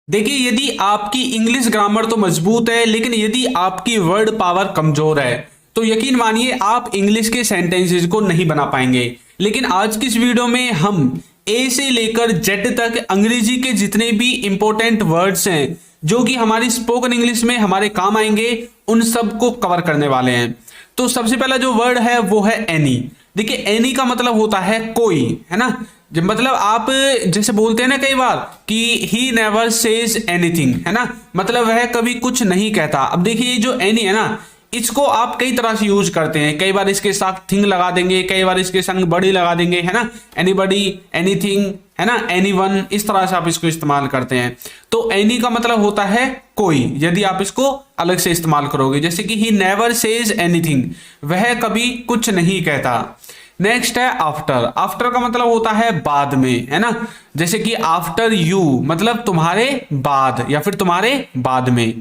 देखिए, यदि आपकी इंग्लिश ग्रामर तो मजबूत है, लेकिन यदि आपकी वर्ड पावर कमजोर है तो यकीन मानिए आप इंग्लिश के सेंटेंसेस को नहीं बना पाएंगे। लेकिन आज की इस वीडियो में हम ए से लेकर जेड तक अंग्रेजी के जितने भी इंपॉर्टेंट वर्ड्स हैं जो कि हमारी स्पोकन इंग्लिश में हमारे काम आएंगे, उन सब को कवर करने वाले हैं। तो सबसे पहला जो वर्ड है वो है एनी। देखिए, एनी का मतलब होता है कोई, है ना। जब मतलब आप जैसे बोलते हैं ना कई बार कि ही नेवर सेज एनीथिंग, है ना, मतलब वह कभी कुछ नहीं कहता। अब देखिए, जो एनी है ना, इसको आप कई तरह से यूज करते हैं। कई बार इसके साथ थिंग लगा देंगे, कई बार इसके संग बड़ी लगा देंगे, है ना, एनीबडी, एनीथिंग, है ना, एनीवन, इस तरह से आप इसको इस्तेमाल करते हैं। तो एनी का मतलब होता है कोई, यदि आप इसको अलग से इस्तेमाल करोगे, जैसे कि ही नेवर सेज एनीथिंग, वह कभी कुछ नहीं कहता। नेक्स्ट है आफ्टर। आफ्टर का मतलब होता है बाद में, है ना, जैसे कि आफ्टर यू, मतलब तुम्हारे बाद या फिर तुम्हारे बाद में।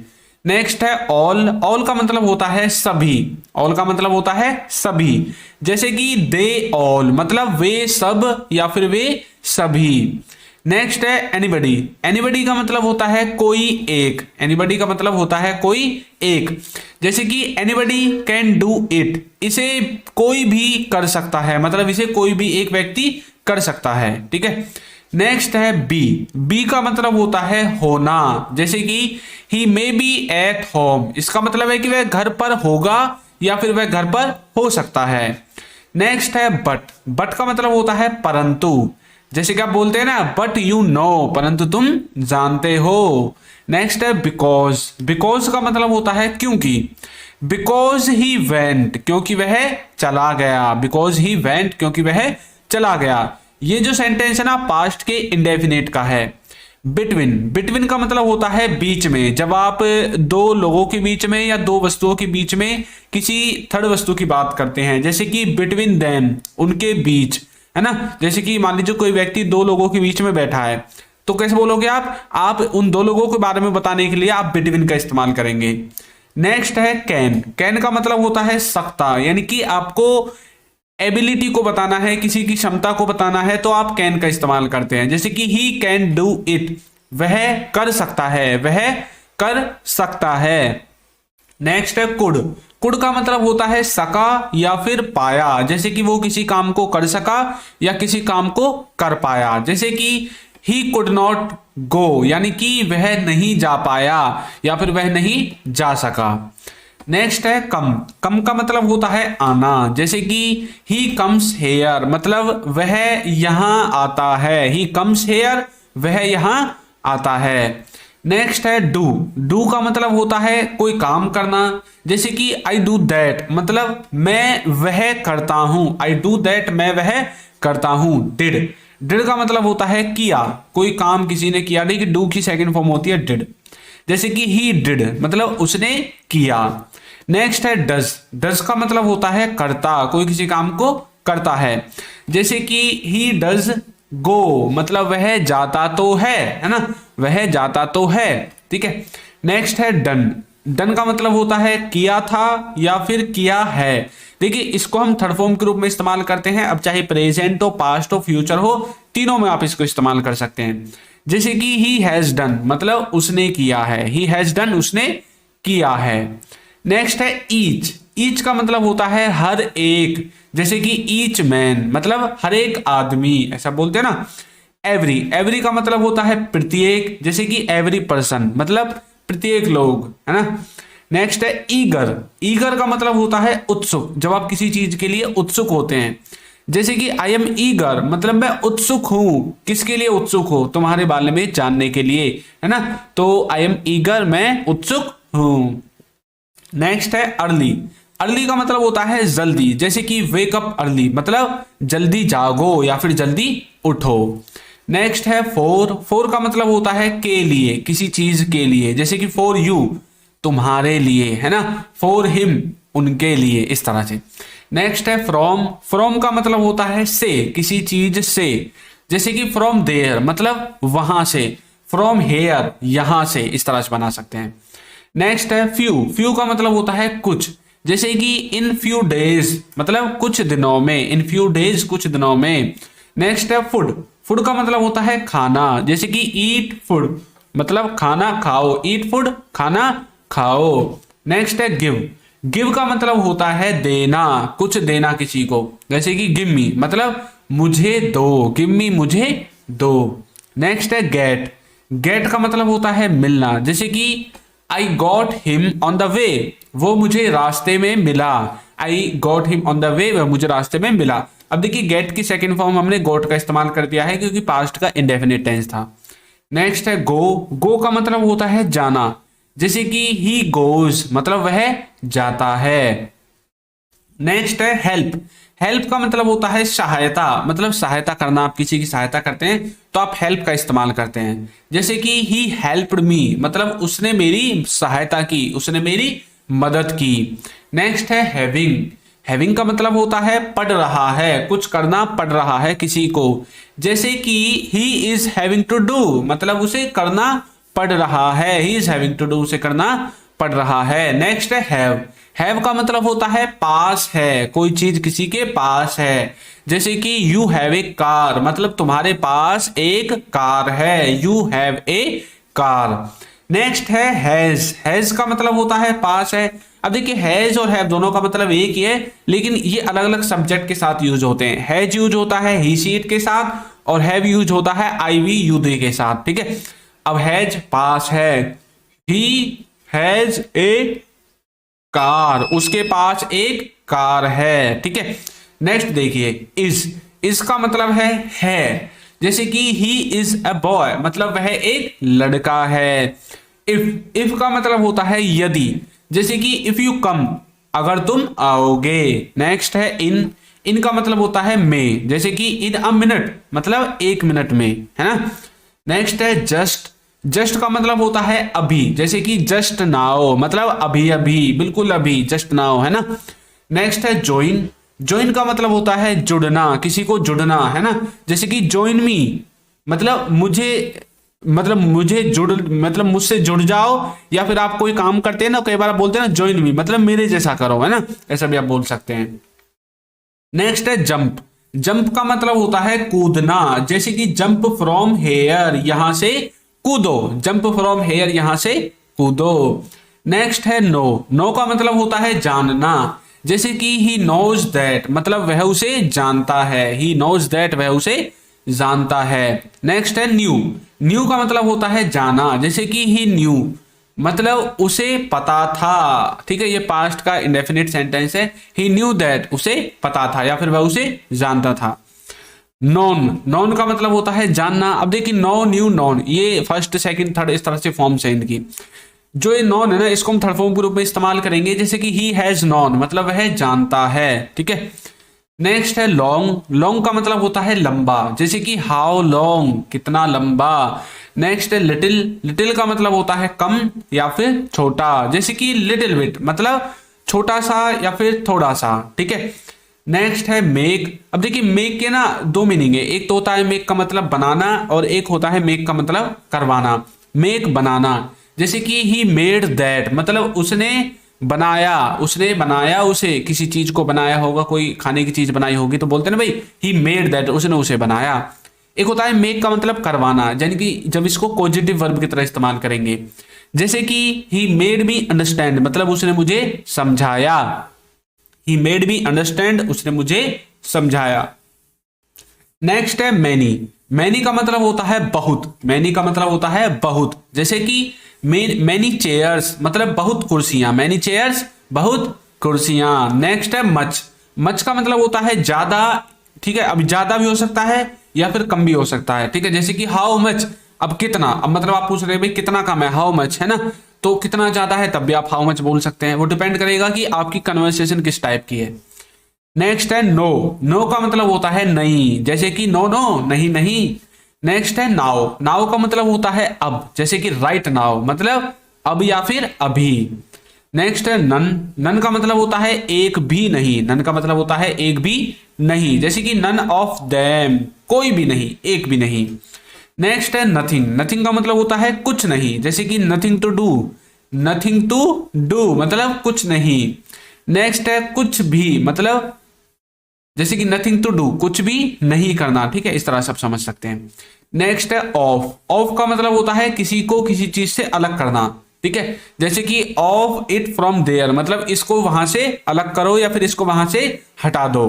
नेक्स्ट है ऑल। ऑल का मतलब होता है सभी। ऑल का मतलब होता है सभी, जैसे कि दे ऑल, मतलब वे सब या फिर वे सभी। नेक्स्ट है एनीबडी। एनीबडी का मतलब होता है कोई एक। एनीबडी का मतलब होता है कोई एक, जैसे कि एनीबडी कैन डू इट, इसे कोई भी कर सकता है, मतलब इसे कोई भी एक व्यक्ति कर सकता है, ठीक है। नेक्स्ट है बी। बी का मतलब होता है होना, जैसे कि ही मे बी एट होम, इसका मतलब है कि वह घर पर होगा या फिर वह घर पर हो सकता है। नेक्स्ट है बट। बट का मतलब होता है परंतु, जैसे कि आप बोलते हैं ना बट यू नो, परंतु तुम जानते हो। नेक्स्ट है बिकॉज। बिकॉज का मतलब होता है क्योंकि। बिकॉज ही वेंट, क्योंकि वह चला गया। बिकॉज ही वेंट, क्योंकि वह चला गया। ये जो सेंटेंस है ना, पास्ट के इंडेफिनिट का है। बिटवीन। बिटवीन का मतलब होता है बीच में। जब आप दो लोगों के बीच में या दो वस्तुओं के बीच में किसी थर्ड वस्तु की बात करते हैं, जैसे कि बिटवीन देम, उनके बीच, है ना। जैसे कि मान लीजिए कोई व्यक्ति दो लोगों के बीच में बैठा है, तो कैसे बोलोगे आप उन दो लोगों के बारे में बताने के लिए आप बिटवीन का इस्तेमाल करेंगे। नेक्स्ट है कैन। कैन का मतलब होता है सकता, यानी कि आपको एबिलिटी को बताना है, किसी की क्षमता को बताना है, तो आप कैन का इस्तेमाल करते हैं, जैसे कि ही कैन डू इट, वह कर सकता है, वह कर सकता है। नेक्स्ट है कुड। कुड का मतलब होता है सका या फिर पाया, जैसे कि वो किसी काम को कर सका या किसी काम को कर पाया, जैसे कि ही कुड नॉट गो, यानी कि वह नहीं जा पाया या फिर वह नहीं जा सका। नेक्स्ट है कम। कम का मतलब होता है आना, जैसे कि ही कम्स हेयर, मतलब वह यहां आता है। ही कम्स हेयर, वह यहां आता है। नेक्स्ट है डू। डू का मतलब होता है कोई काम करना, जैसे कि आई डू दैट, मतलब मैं वह करता हूं। आई डू दैट, मैं वह करता हूं। डिड। डिड का मतलब होता है किया, कोई काम किसी ने किया। देखिए, डू की सेकंड फॉर्म होती है डिड, जैसे कि ही डिड, मतलब उसने किया। नेक्स्ट है डज। डज का मतलब होता है करता, कोई किसी काम को करता है, जैसे कि ही डज गो, मतलब वह जाता तो है ना, वह जाता तो है, ठीक है। नेक्स्ट है डन। डन का मतलब होता है किया था या फिर किया है। देखिए, इसको हम थर्ड फॉर्म के रूप में इस्तेमाल करते हैं। अब चाहे प्रेजेंट हो, पास्ट हो, फ्यूचर हो, तीनों में आप इसको इस्तेमाल कर सकते हैं। जैसे कि ही हैज डन, मतलब उसने किया है। ही हैज डन, उसने किया है। नेक्स्ट है ईच। ईच का मतलब होता है हर एक, जैसे कि ईच मैन, मतलब हर एक आदमी, ऐसा बोलते हैं ना। एवरी। एवरी का मतलब होता है प्रत्येक, जैसे कि एवरी पर्सन, मतलब प्रत्येक लोग, है ना। नेक्स्ट है ईगर। ईगर का मतलब होता है उत्सुक, जब आप किसी चीज के लिए उत्सुक होते हैं, जैसे कि आई एम ईगर, मतलब मैं उत्सुक हूं। किसके लिए उत्सुक हो? तुम्हारे बारे में जानने के लिए, है ना। तो आई एम ईगर, मैं उत्सुक हूं। नेक्स्ट है अर्ली। अर्ली का मतलब होता है जल्दी, जैसे कि वेक अप अर्ली, मतलब जल्दी जागो या फिर जल्दी उठो। नेक्स्ट है फोर। फोर का मतलब होता है के लिए, किसी चीज के लिए, जैसे कि फॉर यू, तुम्हारे लिए, है ना। फॉर हिम, उनके लिए, इस तरह से। नेक्स्ट है फ्रॉम। फ्रॉम का मतलब होता है से, किसी चीज से, जैसे कि फ्रॉम देयर, मतलब वहां से। फ्रॉम हेयर, यहां से, इस तरह से बना सकते हैं। नेक्स्ट है फ्यू। फ्यू का मतलब होता है कुछ, जैसे कि इन फ्यू डेज, मतलब कुछ दिनों में। इन फ्यू डेज, कुछ दिनों में। नेक्स्ट है फूड। फूड का मतलब होता है खाना, जैसे कि ईट फूड, मतलब खाना खाओ, ईट फूड खाना खाओ। नेक्स्ट है गिव। गिव का मतलब होता है देना, कुछ देना किसी को, जैसे कि गिव मी मतलब मुझे दो, गिव मी मुझे दो। नेक्स्ट है गेट। गेट का मतलब होता है मिलना, जैसे कि I got him on the way, वो मुझे रास्ते में मिला। I got him on the way, वह मुझे रास्ते में मिला। अब देखिए गेट की सेकंड फॉर्म हमने गॉट का इस्तेमाल कर दिया है क्योंकि पास्ट का इंडेफिनिट टेंस था। नेक्स्ट है गो। गो का मतलब होता है जाना, जैसे कि ही गोज मतलब वह जाता है। नेक्स्ट है हेल्प। हेल्प का मतलब होता है सहायता, मतलब सहायता करना, आप किसी की सहायता करते हैं तो आप हेल्प का इस्तेमाल करते हैं, जैसे कि ही हेल्प्ड मी मतलब उसने मेरी सहायता की, उसने मेरी मदद की। नेक्स्ट है हैविंग। हैविंग का मतलब होता है पढ़ रहा है, कुछ करना पड़ रहा है किसी को, जैसे कि he is having to do मतलब उसे करना पड़ रहा है, he is having to do उसे करना पड़ रहा है। नेक्स्ट है हैव। हैव का मतलब होता है पास है, कोई चीज किसी के पास है, जैसे कि यू हैव ए कार मतलब तुम्हारे पास एक कार है, you have a car. Next है हैज। हैज का मतलब होता है पास है। अब देखिए हैज और हैव दोनों का मतलब एक ही है, लेकिन ये अलग अलग सब्जेक्ट के साथ यूज होते हैं। हैज यूज होता है ही सी इट के साथ और हैव यूज होता है आई वी यू दे के साथ, ठीक है। अब हैज पास है, ही हैज ए कार उसके पास एक कार है, ठीक है। नेक्स्ट देखिए इज। इज का मतलब है, जैसे कि ही इज अ बॉय मतलब वह एक लड़का है। इफ का मतलब होता है यदि, जैसे कि इफ यू कम अगर तुम आओगे। नेक्स्ट है इन। इन का मतलब होता है में, जैसे कि इन अ मिनट मतलब एक मिनट में, है ना। नेक्स्ट है जस्ट। जस्ट का मतलब होता है अभी, जैसे कि जस्ट नाउ मतलब अभी अभी, बिल्कुल अभी, जस्ट नाउ, है ना। नेक्स्ट है ज्वाइन। ज्वाइन का मतलब होता है जुड़ना, किसी को जुड़ना, है ना, जैसे कि ज्वाइन मी मतलब मुझे जुड़ मतलब मुझसे जुड़ जाओ, या फिर आप कोई काम करते हैं ना, कई बार आप बोलते हैं ना ज्वाइन मी मतलब मेरे जैसा करो, है ना, ऐसा भी आप बोल सकते हैं। नेक्स्ट है जंप। जंप का मतलब होता है कूदना, जैसे कि जंप फ्रॉम हेयर यहां से कूदो, जंप फ्रॉम हेयर यहां से कूदो। नेक्स्ट है नो। नो का मतलब होता है जानना, जैसे कि ही नोज दैट मतलब वह उसे जानता है, ही नोज दैट वह उसे जानता है। नेक्स्ट है न्यू। न्यू का मतलब होता है जाना, जैसे कि ही न्यू मतलब उसे पता था, ठीक है, ये पास्ट का इंडेफिनिट सेंटेंस है। ही न्यू दैट उसे पता था या फिर वह उसे जानता था। नॉन। नॉन का मतलब होता है जानना। अब देखिए नो न्यू नॉन, ये फर्स्ट सेकंड थर्ड इस तरह से फॉर्म्स है इनकी। जो ये नॉन है ना, इसको हम थर्ड फॉर्म के रूप में इस्तेमाल करेंगे, जैसे कि ही हैज नॉन मतलब वह जानता है, ठीक है। नेक्स्ट है लॉन्ग। लॉन्ग का मतलब होता है लंबा, जैसे कि हाउ लॉन्ग कितना लंबा। नेक्स्ट है लिटिल। लिटिल का मतलब होता है कम या फिर छोटा, जैसे कि लिटिल बिट मतलब छोटा सा या फिर थोड़ा सा, ठीक है। नेक्स्ट है मेक। अब देखिए मेक के ना दो मीनिंग है, एक तो होता है मेक का मतलब बनाना और एक होता है मेक का मतलब करवाना। मेक बनाना, जैसे कि ही मेड दैट मतलब उसने बनाया उसे, किसी चीज को बनाया होगा, कोई खाने की चीज बनाई होगी तो बोलते हैं ना भाई ही मेड दैट, उसने उसे बनाया। एक होता है मेक का मतलब करवाना, यानी कि जब इसको पॉजिटिव वर्ब की तरह इस्तेमाल करेंगे, जैसे कि ही मेड मी अंडरस्टैंड मतलब उसने मुझे समझाया, ही मेड मी अंडरस्टैंड उसने मुझे समझाया। नेक्स्ट है मैनी। मैनी का मतलब होता है बहुत, मैनी का मतलब होता है बहुत, जैसे कि मैनी चेयर्स मतलब बहुत कुर्सियां, मैनी चेयर्स बहुत कुर्सियां। नेक्स्ट है मच। मच का मतलब होता है ज्यादा, ठीक है, अब ज्यादा भी हो सकता है या फिर कम भी हो सकता है, ठीक है, जैसे कि हाउ मच अब कितना, अब मतलब आप पूछ रहे हैं भाई कितना कम है, हाउ मच, है ना, तो कितना ज्यादा है तब भी आप हाउ मच बोल सकते हैं, वो डिपेंड करेगा कि आपकी कन्वर्सेशन किस टाइप की है। नेक्स्ट है नो। नो का मतलब होता है नहीं, जैसे कि नो नो नहीं नहीं। नेक्स्ट है नाउ। नाउ का मतलब होता है अब, जैसे कि राइट नाउ मतलब अब या फिर अभी। नेक्स्ट है नन। नन का मतलब होता है एक भी नहीं, नन का मतलब होता है एक भी नहीं, जैसे कि नन ऑफ देम कोई भी नहीं, एक भी नहीं। नेक्स्ट है नथिंग। नथिंग का मतलब होता है कुछ नहीं, जैसे कि nothing to do, nothing to do मतलब कुछ नहीं। नेक्स्ट है कुछ भी मतलब जैसे कि नथिंग टू डू कुछ भी नहीं करना, ठीक है, इस तरह से आप समझ सकते हैं। नेक्स्ट है ऑफ। ऑफ का मतलब होता है किसी को किसी चीज से अलग करना, ठीक है। जैसे कि ऑफ इट फ्रॉम देयर, मतलब इसको वहां से अलग करो या फिर इसको वहां से हटा दो।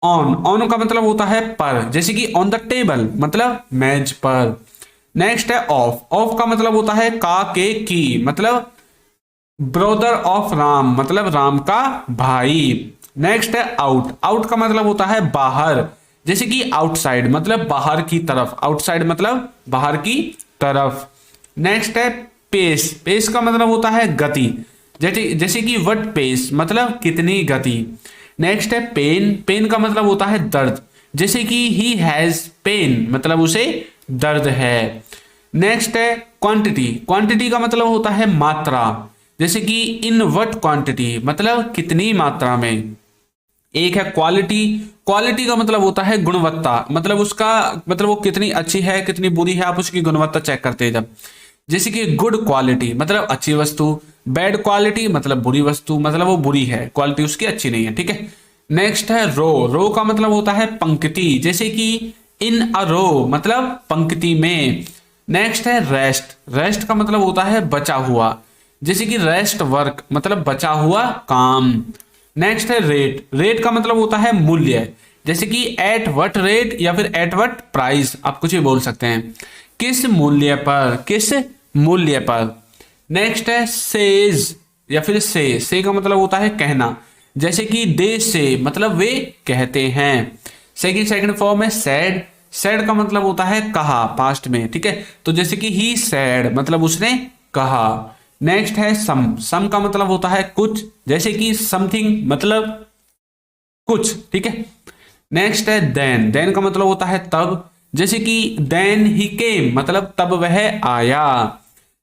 ऑन, ऑन का मतलब होता है पर, जैसे कि ऑन द टेबल मतलब मेज पर। नेक्स्ट है ऑफ। ऑफ का मतलब होता है का के की, मतलब ब्रदर ऑफ राम, मतलब राम का भाई। नेक्स्ट है आउट। आउट का मतलब होता है बाहर, जैसे कि आउटसाइड मतलब बाहर की तरफ, आउटसाइड मतलब बाहर की तरफ। नेक्स्ट है पेस। पेस का मतलब होता है गति, जैसे जैसे कि व्हाट पेस मतलब कितनी गति। नेक्स्ट है पेन। पेन का मतलब होता है दर्द, जैसे कि ही हैज पेन मतलब उसे दर्द है। नेक्स्ट है क्वांटिटी। क्वांटिटी का मतलब होता है मात्रा, जैसे कि इन व्हाट क्वांटिटी मतलब कितनी मात्रा में। एक है क्वालिटी। क्वालिटी का मतलब होता है गुणवत्ता, मतलब उसका मतलब वो कितनी अच्छी है कितनी बुरी है, आप उसकी गुणवत्ता चेक करते हैं जब। जैसे कि गुड क्वालिटी मतलब अच्छी वस्तु, बैड क्वालिटी मतलब बुरी वस्तु, मतलब वो बुरी है, क्वालिटी उसकी अच्छी नहीं है, ठीक है। नेक्स्ट है रो। रो का मतलब होता है पंक्ति, जैसे कि इन अ रो मतलब पंक्ति में। नेक्स्ट है रेस्ट। रेस्ट का मतलब होता है बचा हुआ, जैसे कि रेस्ट वर्क मतलब बचा हुआ काम। नेक्स्ट है रेट। रेट का मतलब होता है मूल्य, जैसे कि एट व्हाट रेट या फिर एट व्हाट प्राइस, आप कुछ भी बोल सकते हैं, किस मूल्य पर, किस मूल्य पर। नेक्स्ट है सेज या फिर से का मतलब होता है कहना, जैसे कि दे से मतलब वे कहते हैं। सेकंड फॉर्म है सैड। सैड का मतलब होता है कहा पास्ट में, ठीक है। तो जैसे कि ही सैड मतलब उसने कहा। नेक्स्ट है सम। सम का मतलब होता है कुछ, जैसे कि समथिंग मतलब कुछ, ठीक है। नेक्स्ट है देन। देन का मतलब होता है तब, जैसे कि देन ही केम मतलब तब वह आया।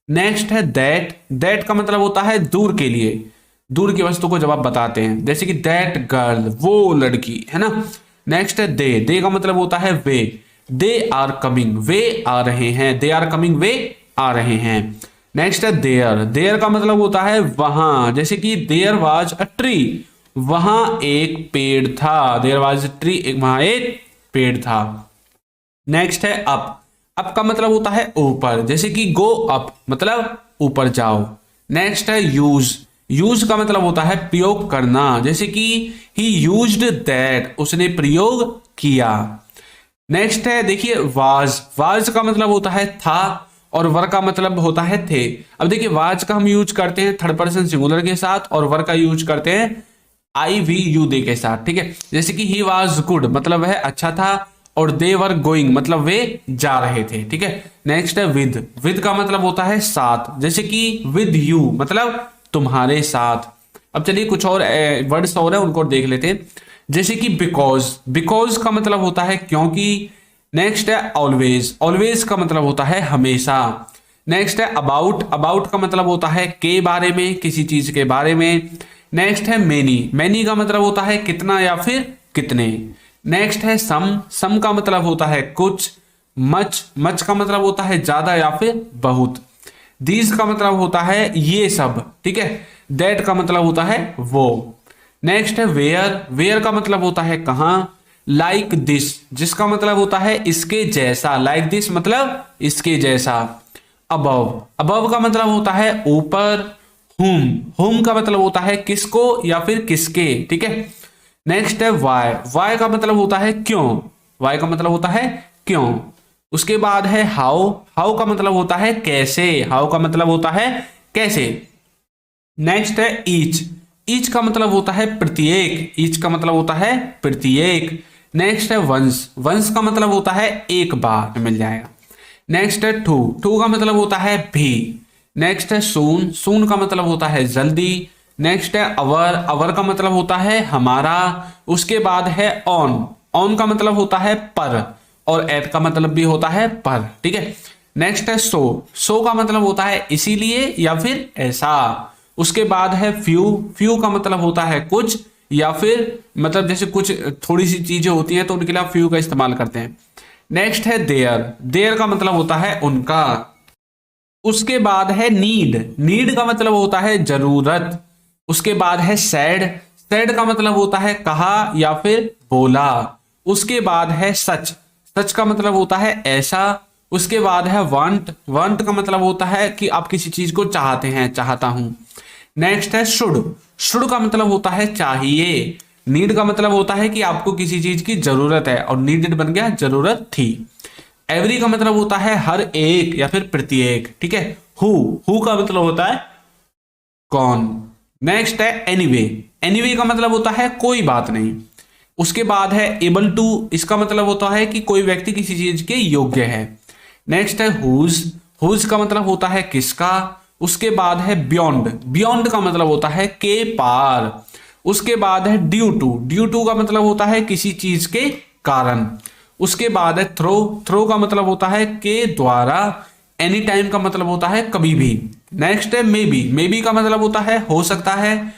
नेक्स्ट है दैट। दैट का मतलब होता है दूर के लिए, दूर की वस्तु को जब आप बताते हैं, जैसे कि दैट गर्ल वो लड़की, है ना। नेक्स्ट है दे। दे का मतलब होता है वे। दे आर कमिंग वे आ रहे हैं, दे आर कमिंग वे आ रहे हैं। नेक्स्ट है देयर। देयर का मतलब होता है वहां, जैसे कि देयर वाज अ ट्री वहां एक पेड़ था, देयर वाज अ ट्री वहां एक पेड़ था। नेक्स्ट है अप। अप का मतलब होता है ऊपर, जैसे कि गो अप मतलब ऊपर जाओ। नेक्स्ट है यूज। यूज का मतलब होता है प्रयोग करना, जैसे कि ही यूज्ड दैट उसने प्रयोग किया। नेक्स्ट है देखिए वाज। वाज का मतलब होता है था और वर का मतलब होता है थे। अब देखिए वाज का हम यूज करते हैं थर्ड पर्सन सिंगुलर के साथ और वर का यूज करते हैं आई वी यू दे के साथ, ठीक है। जैसे कि ही वाज गुड मतलब वह अच्छा था और दे वर गोइंग मतलब वे जा रहे थे, ठीक है। नेक्स्ट है विद। विद का मतलब होता है साथ, जैसे कि विद यू मतलब तुम्हारे साथ। अब चलिए कुछ और वर्ड्स और है उनको देख लेते हैं, जैसे कि बिकॉज। बिकॉज का मतलब होता है क्योंकि। नेक्स्ट है ऑलवेज। ऑलवेज का मतलब होता है हमेशा। नेक्स्ट है अबाउट। अबाउट का मतलब होता है के बारे में, किसी चीज के बारे में। नेक्स्ट है मेनी। मेनी का मतलब होता है कितना या फिर कितने। नेक्स्ट है सम। सम का मतलब होता है कुछ। मच। मच का मतलब होता है ज्यादा या फिर बहुत। दीज का मतलब होता है ये सब, ठीक है। दैट का मतलब होता है वो। नेक्स्ट है वेयर। वेयर का मतलब होता है कहां। लाइक दिस जिसका मतलब होता है इसके जैसा, लाइक दिस मतलब इसके जैसा। अबव। अबव का मतलब होता है ऊपर। हुम। हुम का मतलब होता है किसको या फिर किसके, ठीक है। नेक्स्ट है वाई। वाई का मतलब होता है क्यों। वाई का मतलब होता है क्यों। उसके बाद है हाउ। हाउ का मतलब होता है कैसे। हाउ का मतलब होता है कैसे। नेक्स्ट है ईच। ईच का मतलब होता है प्रत्येक। ईच का मतलब होता है प्रत्येक। नेक्स्ट है वंस। वंस का मतलब होता है एक बार मिल जाएगा। नेक्स्ट है टू। टू का मतलब होता है भी। नेक्स्ट है सून। सून का मतलब होता है जल्दी। नेक्स्ट है अवर। अवर का मतलब होता है हमारा। उसके बाद है ऑन। ऑन का मतलब होता है पर और एट का मतलब भी होता है पर, ठीक है। नेक्स्ट है सो। सो का मतलब होता है इसीलिए या फिर ऐसा। उसके बाद है फ्यू। फ्यू का मतलब होता है कुछ या फिर मतलब जैसे कुछ थोड़ी सी चीजें होती हैं तो उनके लिए आप फ्यू का इस्तेमाल करते हैं। नेक्स्ट है देयर। देयर का मतलब होता है उनका। उसके बाद है नीड। नीड का मतलब होता है जरूरत। उसके बाद है सैड। सैड का मतलब होता है कहा या फिर बोला। उसके बाद है सच। सच का मतलब होता है ऐसा। उसके बाद है वांट, वांट का मतलब होता है कि आप किसी चीज को चाहते हैं, चाहता हूं। नेक्स्ट है शुड, शुड का मतलब होता है चाहिए। नीड का मतलब होता है कि आपको किसी चीज की जरूरत है, और नीडेड बन गया जरूरत थी। एवरी का मतलब होता है हर एक या फिर प्रत्येक, ठीक है। हु का मतलब होता है कौन। नेक्स्ट है एनीवे, एनीवे का मतलब होता है कोई बात नहीं। उसके बाद है एबल टू, इसका मतलब होता है कि कोई व्यक्ति किसी चीज के योग्य है। नेक्स्ट है हुज, हुज का मतलब होता है किसका। उसके बाद है बियॉन्ड, बियॉन्ड का मतलब होता है के पार। उसके बाद है ड्यू टू, ड्यू टू का मतलब होता है किसी चीज के कारण। उसके बाद है थ्रो, थ्रो का मतलब होता है के द्वारा। एनी टाइम का मतलब होता है कभी भी। नेक्स्ट है मे बी का मतलब होता है हो सकता है।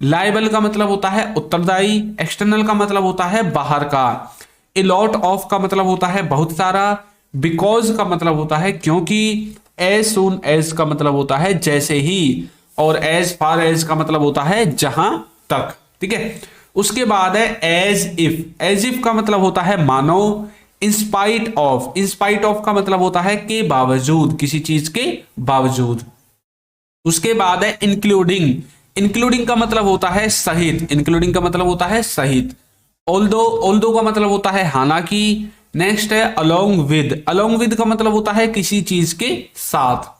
लाइबल का मतलब होता है उत्तरदायी। एक्सटर्नल का मतलब होता है बाहर का। ए लॉट ऑफ का मतलब होता है बहुत सारा। बिकॉज का मतलब होता है क्योंकि। एज सून एज का मतलब होता है जैसे ही। और एज फार एज का मतलब होता है जहां तक, ठीक है। उसके बाद है एज इफ, एज इफ का मतलब होता है मानो। इंस्पाइट ऑफ, इंस्पाइट ऑफ का मतलब होता है के बावजूद, किसी चीज के बावजूद। उसके बाद है इंक्लूडिंग, इंक्लूडिंग का मतलब होता है सहित, इंक्लूडिंग का मतलब होता है सहित। ऑल्दो, ऑल्दो का मतलब होता है हालांकि। नेक्स्ट है अलोंग विद, अलोंग विद का मतलब होता है किसी चीज के साथ।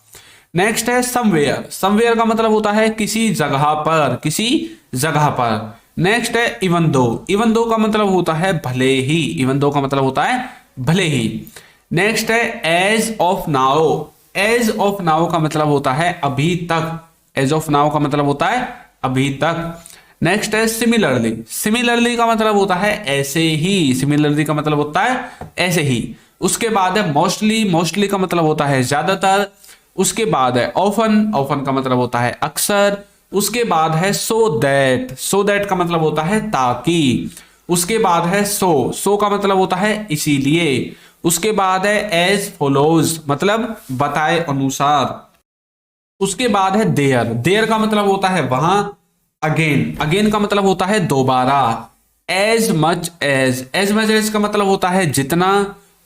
नेक्स्ट है समवेयर, समवेयर का मतलब होता है किसी जगह पर, किसी जगह पर। नेक्स्ट है इवन दो, इवन दो का मतलब होता है भले ही, इवन दो का मतलब होता है भले ही। नेक्स्ट है age of now, age of now का मतलब होता है अभी तक, एज ऑफ नाउ का मतलब होता है अभी तक। नेक्स्ट है सिमिलरली, सिमिलरली का मतलब होता है ऐसे ही, सिमिलरली का मतलब होता है ऐसे ही। उसके बाद है मोस्टली, मोस्टली का मतलब होता है ज्यादातर। उसके बाद है ऑफन, ऑफन का मतलब होता है अक्सर। उसके बाद है सो दैट, सो दैट का मतलब होता है ताकि। उसके बाद है सो, सो का मतलब होता है इसीलिए। उसके बाद है एज फॉलोज, मतलब बताए अनुसार। उसके बाद है देयर, देयर का मतलब होता है वहां। अगेन, अगेन का मतलब होता है दोबारा। एज मच एज का मतलब होता है जितना।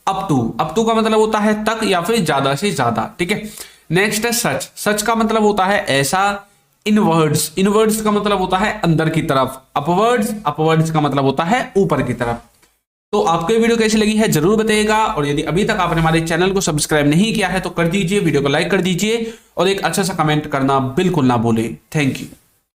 अप टू का मतलब होता है तक या फिर ज्यादा से ज्यादा, ठीक है। नेक्स्ट है सच, सच का मतलब होता है ऐसा। इनवर्ड्स, इनवर्ड्स का मतलब होता है अंदर की तरफ। अपवर्ड्स, अपवर्ड्स का मतलब होता है ऊपर की तरफ। तो आपको ये वीडियो कैसी लगी है जरूर बताइएगा, और यदि अभी तक आपने हमारे चैनल को सब्सक्राइब नहीं किया है तो कर दीजिए, वीडियो को लाइक कर दीजिए, और एक अच्छा सा कमेंट करना बिल्कुल ना भूलें। Thank you.